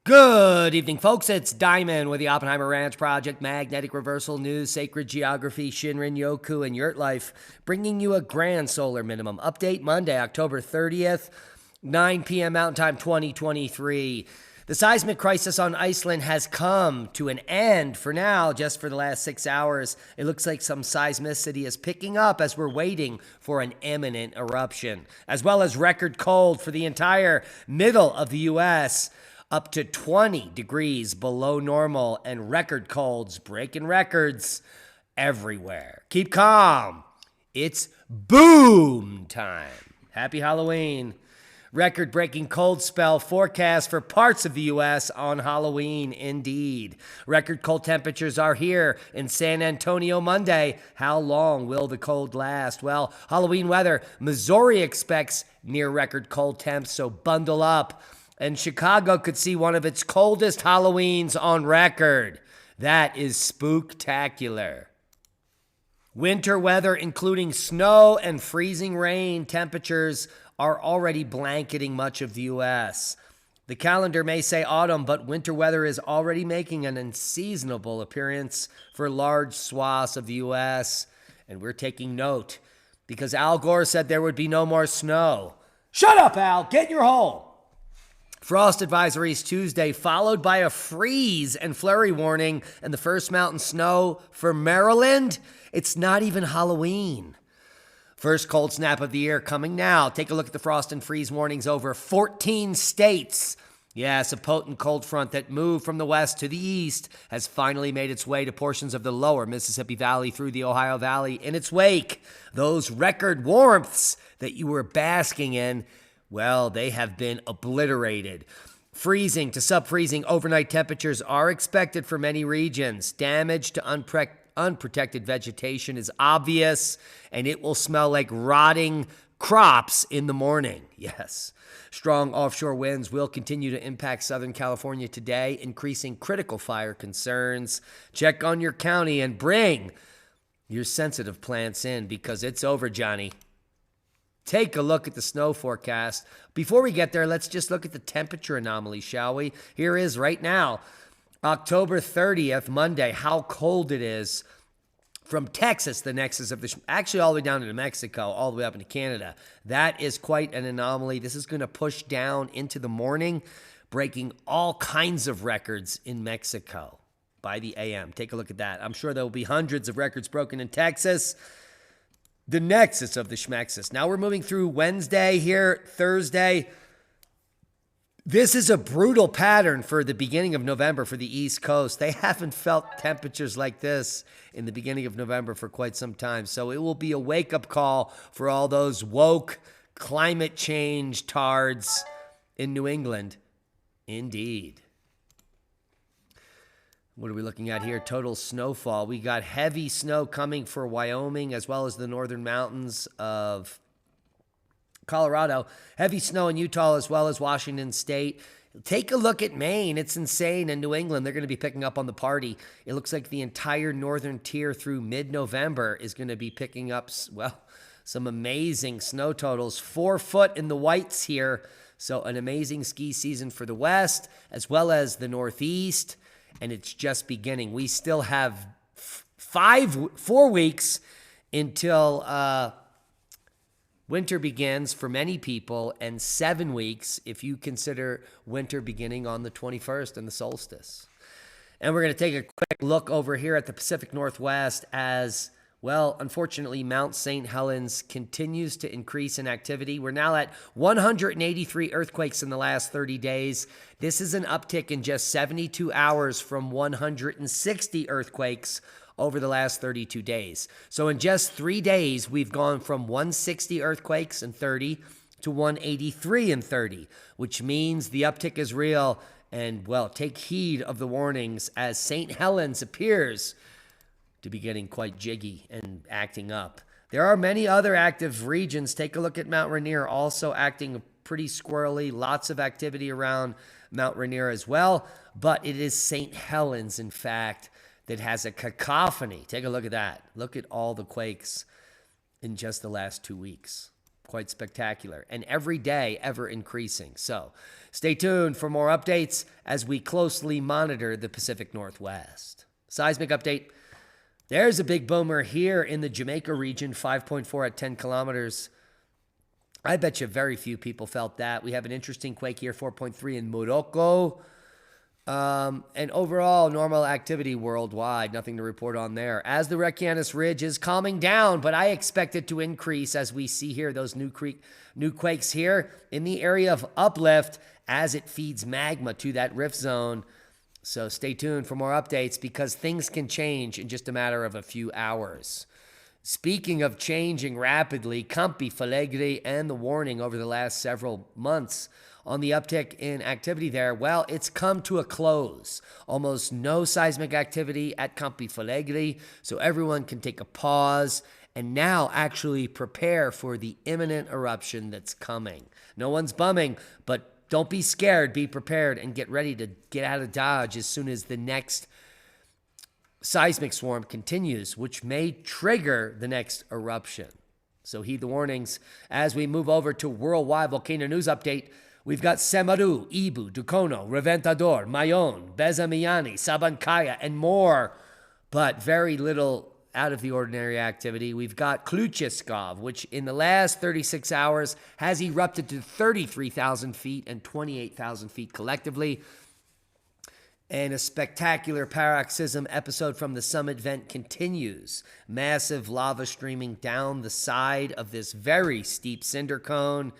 Good evening, folks. It's Diamond with the Oppenheimer Ranch Project, Magnetic Reversal News, Sacred Geography, Shinrin Yoku, and Yurt Life, bringing you a grand solar minimum update Monday, October 30th, 9 p.m. Mountain Time 2023. The seismic crisis on Iceland has come to an end for now, just for the last 6 hours. It looks like some seismicity is picking up as we're waiting for an imminent eruption, as well as record cold for the entire middle of the U.S., up to 20 degrees below normal, and record colds breaking records everywhere. Keep calm. It's boom time. Happy Halloween. Record-breaking cold spell forecast for parts of the U.S. on Halloween, indeed. Record cold temperatures are here in San Antonio Monday. How long will the cold last? Well, Halloween weather. Missouri expects near-record cold temps, so bundle up. And Chicago could see one of its coldest Halloweens on record. That is spooktacular. Winter weather, including snow and freezing rain temperatures, are already blanketing much of the U.S. The calendar may say autumn, but winter weather is already making an unseasonable appearance for large swaths of the U.S. And we're taking note because Al Gore said there would be no more snow. Shut up, Al. Get in your hole. Frost advisories Tuesday, followed by a freeze and flurry warning and the first mountain snow for Maryland. It's not even Halloween. First cold snap of the year coming now. Take a look at the frost and freeze warnings over 14 states. Yes, a potent cold front that moved from the west to the east has finally made its way to portions of the lower Mississippi Valley through the Ohio Valley. In its wake, those record warmths that you were basking in, well, they have been obliterated. Freezing to sub-freezing overnight temperatures are expected for many regions. Damage to unprotected vegetation is obvious, and it will smell like rotting crops in the morning. Yes. Strong offshore winds will continue to impact Southern California today, increasing critical fire concerns. Check on your county and bring your sensitive plants in because it's over, Johnny. Take a look at the snow forecast. Before we get there, let's just look at the temperature anomaly, shall we? Here is right now, October 30th, Monday, how cold it is from Texas, the nexus of the, actually all the way down into Mexico, all the way up into Canada. That is quite an anomaly. This is going to push down into the morning, breaking all kinds of records in Mexico by the AM. Take a look at that. I'm sure there will be hundreds of records broken in Texas. The nexus of the schmexus. Now we're moving through Wednesday here, Thursday. This is a brutal pattern for the beginning of November for the East Coast. They haven't felt temperatures like this in the beginning of November for quite some time. So it will be a wake-up call for all those woke climate change tards in New England. Indeed. What are we looking at here? Total snowfall. We got heavy snow coming for Wyoming as well as the northern mountains of Colorado. Heavy snow in Utah as well as Washington State. Take a look at Maine. It's insane. In New England, they're going to be picking up on the party. It looks like the entire northern tier through mid-November is going to be picking up, well, some amazing snow totals. 4 foot in the whites here. So an amazing ski season for the West as well as the Northeast. And it's just beginning. We still have 4 weeks until winter begins for many people, and 7 weeks if you consider winter beginning on the 21st and the solstice. And we're going to take a quick look over here at the Pacific Northwest as, well, unfortunately, Mount St. Helens continues to increase in activity. We're now at 183 earthquakes in the last 30 days. This is an uptick in just 72 hours from 160 earthquakes over the last 32 days. So in just 3 days, we've gone from 160 earthquakes in 30 to 183 in 30, which means the uptick is real. And, well, take heed of the warnings as St. Helens appears to be getting quite jiggy and acting up. There are many other active regions. Take a look at Mount Rainier, also acting pretty squirrely. Lots of activity around Mount Rainier as well. But it is St. Helens, in fact, that has a cacophony. Take a look at that. Look at all the quakes in just the last 2 weeks. quite spectacular, and every day ever increasing. So stay tuned for more updates as we closely monitor the Pacific Northwest. Seismic update. There's a big boomer here in the Jamaica region, 5.4 at 10 kilometers. I bet you very few people felt that. We have an interesting quake here, 4.3 in Morocco. And overall, normal activity worldwide. Nothing to report on there. As the Reykjanes Ridge is calming down, but I expect it to increase as we see here those new quakes here in the area of uplift as it feeds magma to that rift zone. So stay tuned for more updates because things can change in just a matter of a few hours. Speaking of changing rapidly, Campi Flegrei and the warning over the last several months on the uptick in activity there, well, it's come to a close. Almost no seismic activity at Campi Flegrei, so everyone can take a pause and now actually prepare for the imminent eruption that's coming. No one's bumming, but don't be scared. Be prepared and get ready to get out of Dodge as soon as the next seismic swarm continues, which may trigger the next eruption. So heed the warnings. As we move over to worldwide volcano news update, we've got Semeru, Ibu, Dukono, Reventador, Mayon, Bezamiani, Sabancaya, and more, but very little out of the ordinary activity. We've got Kluchiskov, which in the last 36 hours has erupted to 33,000 feet and 28,000 feet collectively. And a spectacular paroxysm episode from the summit vent continues. Massive lava streaming down the side of this very steep cinder cone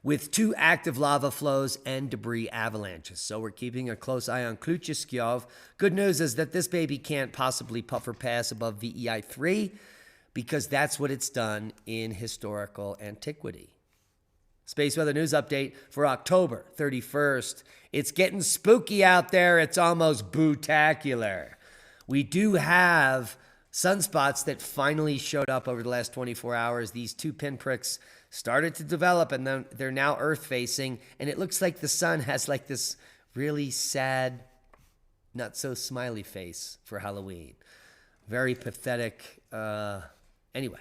with 2 active lava flows and debris avalanches. So we're keeping a close eye on Kluchiskov. Good news is that this baby can't possibly puff or pass above VEI 3 because that's what it's done in historical antiquity. Space weather news update for October 31st. It's getting spooky out there. It's almost boo-tacular. We do have sunspots that finally showed up over the last 24 hours. These 2 pinpricks started to develop, and then they're now Earth-facing, and it looks like the sun has like this really sad, not so smiley face for Halloween. Very pathetic. Anyway.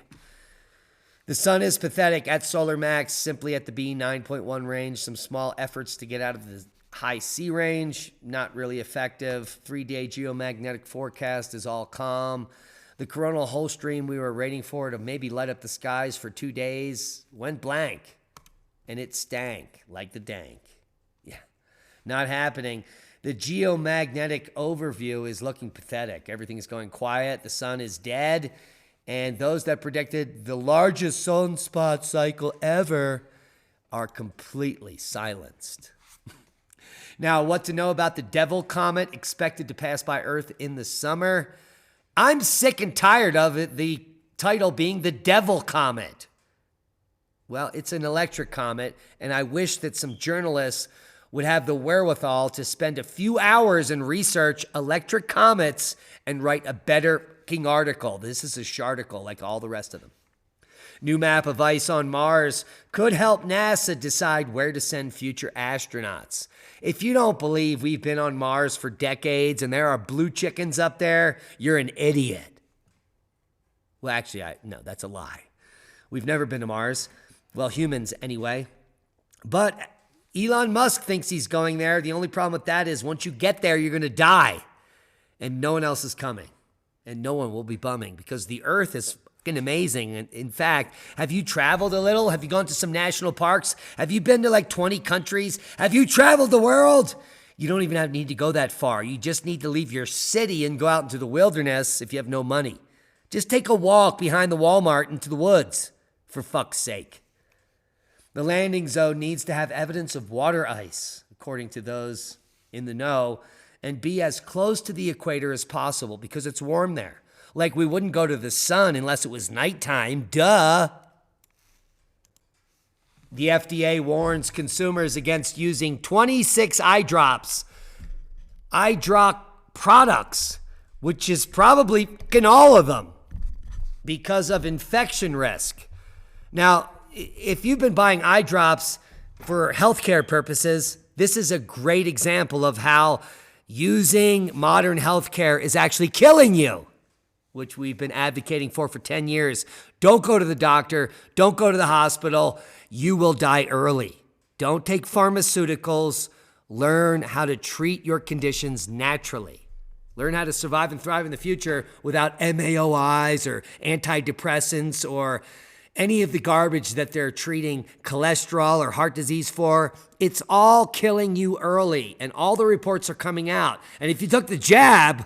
The sun is pathetic at solar max, simply at the B9.1 range. Some small efforts to get out of the high C range, not really effective. 3-day geomagnetic forecast is all calm. The coronal hole stream we were waiting for to maybe light up the skies for 2 days went blank, and it stank like the dank. Yeah, not happening. The geomagnetic overview is looking pathetic. Everything is going quiet. The sun is dead. And those that predicted the largest sunspot cycle ever are completely silenced. Now, what to know about the Devil Comet expected to pass by Earth in the summer? I'm sick and tired of it, the title being the Devil Comet. Well, it's an electric comet, and I wish that some journalists would have the wherewithal to spend a few hours and research electric comets and write a better article. This is a sharticle like all the rest of them. New map of ice on Mars could help NASA decide where to send future astronauts. If you don't believe we've been on Mars for decades and there are blue chickens up there, you're an idiot. Well, actually, no, that's a lie. We've never been to Mars. Well, humans anyway. But Elon Musk thinks he's going there. The only problem with that is once you get there, you're going to die. And no one else is coming. And no one will be bumming because the Earth is fucking amazing. And in fact, have you traveled a little? Have you gone to some national parks? Have you been to like 20 countries? Have you traveled the world? You don't even need to go that far. You just need to leave your city and go out into the wilderness if you have no money. Just take a walk behind the Walmart into the woods, for fuck's sake. The landing zone needs to have evidence of water ice, according to those in the know, and be as close to the equator as possible because it's warm there. Like we wouldn't go to the sun unless it was nighttime. Duh. The FDA warns consumers against using 26 eye drop products, which is probably in all of them because of infection risk. Now, if you've been buying eye drops for healthcare purposes, this is a great example of how using modern healthcare is actually killing you. which we've been advocating for 10 years. Don't go to the doctor. Don't go to the hospital. You will die early. Don't take pharmaceuticals. Learn how to treat your conditions naturally. Learn how to survive and thrive in the future without MAOIs or antidepressants or any of the garbage that they're treating cholesterol or heart disease for. It's all killing you early, and all the reports are coming out. And if you took the jab,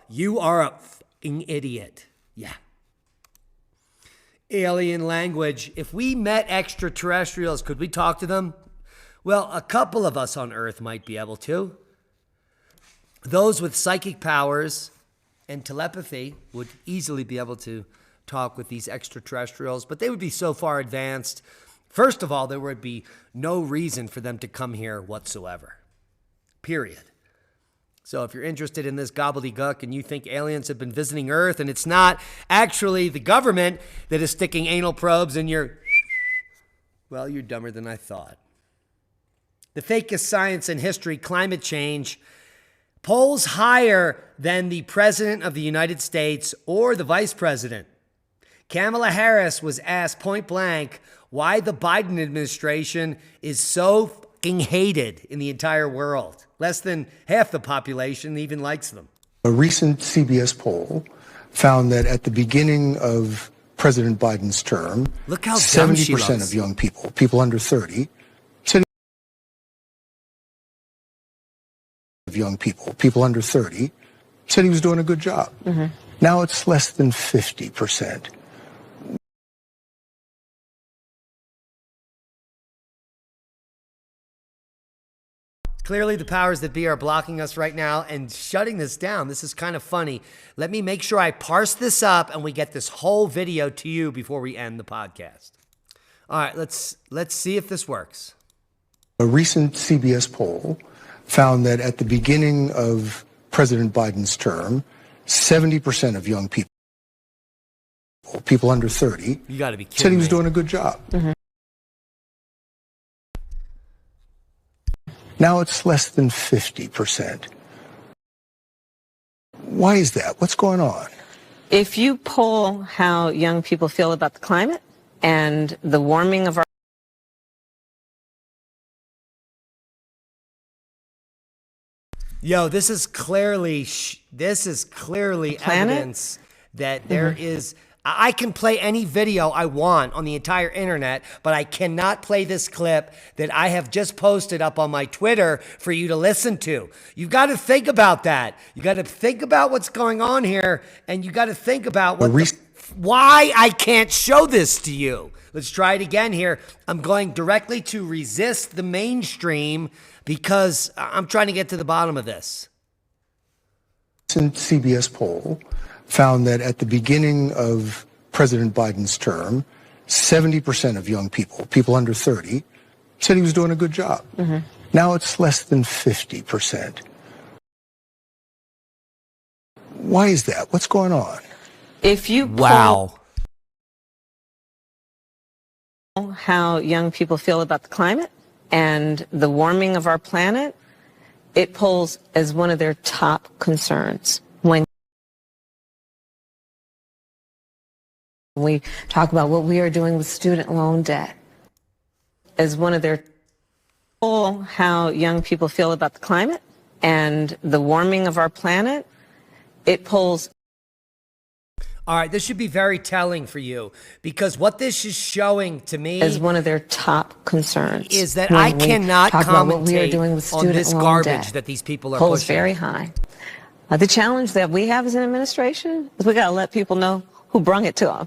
you are a fucking idiot. Yeah. Alien language. If we met extraterrestrials, could we talk to them? Well, a couple of us on Earth might be able to. Those with psychic powers and telepathy would easily be able to talk with these extraterrestrials, but they would be so far advanced. First of all, there would be no reason for them to come here whatsoever. Period. So if you're interested in this gobbledygook and you think aliens have been visiting Earth and it's not actually the government that is sticking anal probes in your... Well, you're dumber than I thought. The fakest science in history, climate change, polls higher than the President of the United States or the Vice President. Kamala Harris was asked point blank why the Biden administration is so fucking hated in the entire world. Less than half the population even likes them. A recent CBS poll found that at the beginning of President Biden's term, look how 70% of young people under 30, said people under 30, said he was doing a good job. Mm-hmm. Now it's less than 50%. Clearly, the powers that be are blocking us right now and shutting this down. This is kind of funny. Let me make sure I parse this up and we get this whole video to you before we end the podcast. All right, let's see if this works. A recent CBS poll found that at the beginning of President Biden's term, 70% of young people under 30, you gotta be kidding said he was me. doing a good job. Mm-hmm. Now it's less than 50%. Why is that? What's going on? If you poll how young people feel about the climate and the warming of our... Yo, this is clearly evidence that there is... I can play any video I want on the entire internet, but I cannot play this clip that I have just posted up on my Twitter for you to listen to. You've got to think about that. You got to think about what's going on here, and you got to think about why I can't show this to you. Let's try it again here. I'm going directly to resist the mainstream because I'm trying to get to the bottom of this. Recent CBS poll found that at the beginning of President Biden's term, 70% of young people under 30, said he was doing a good job. Mm-hmm. Now it's less than 50%. Why is that? What's going on? If you poll how young people feel about the climate and the warming of our planet, it polls as one of their top concerns. When we talk about what we are doing with student loan debt, as one of their poll how young people feel about the climate and the warming of our planet, it polls. All right, this should be very telling for you because what this is showing to me as one of their top concerns is that I cannot commentate on this garbage that these people are polls pushing. Very high. The challenge that we have as an administration is we got to let people know who brung it to them.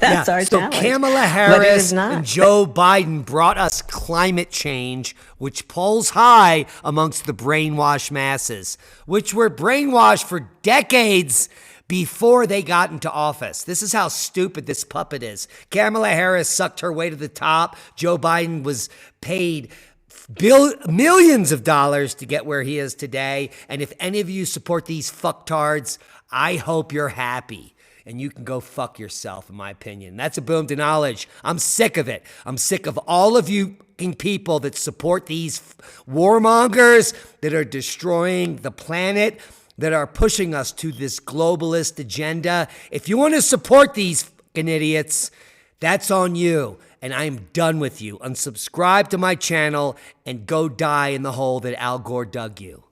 That's our challenge. So Kamala Harris and Joe Biden brought us climate change, which polls high amongst the brainwashed masses, which were brainwashed for decades before they got into office. This is how stupid this puppet is. Kamala Harris sucked her way to the top. Joe Biden was paid millions of dollars to get where he is today. And if any of you support these fucktards, I hope you're happy. And you can go fuck yourself, in my opinion. That's a boom to knowledge. I'm sick of it. I'm sick of all of you people that support these warmongers that are destroying the planet. that are pushing us to this globalist agenda. If you want to support these fucking idiots, that's on you. And I'm done with you. Unsubscribe to my channel and go die in the hole that Al Gore dug you.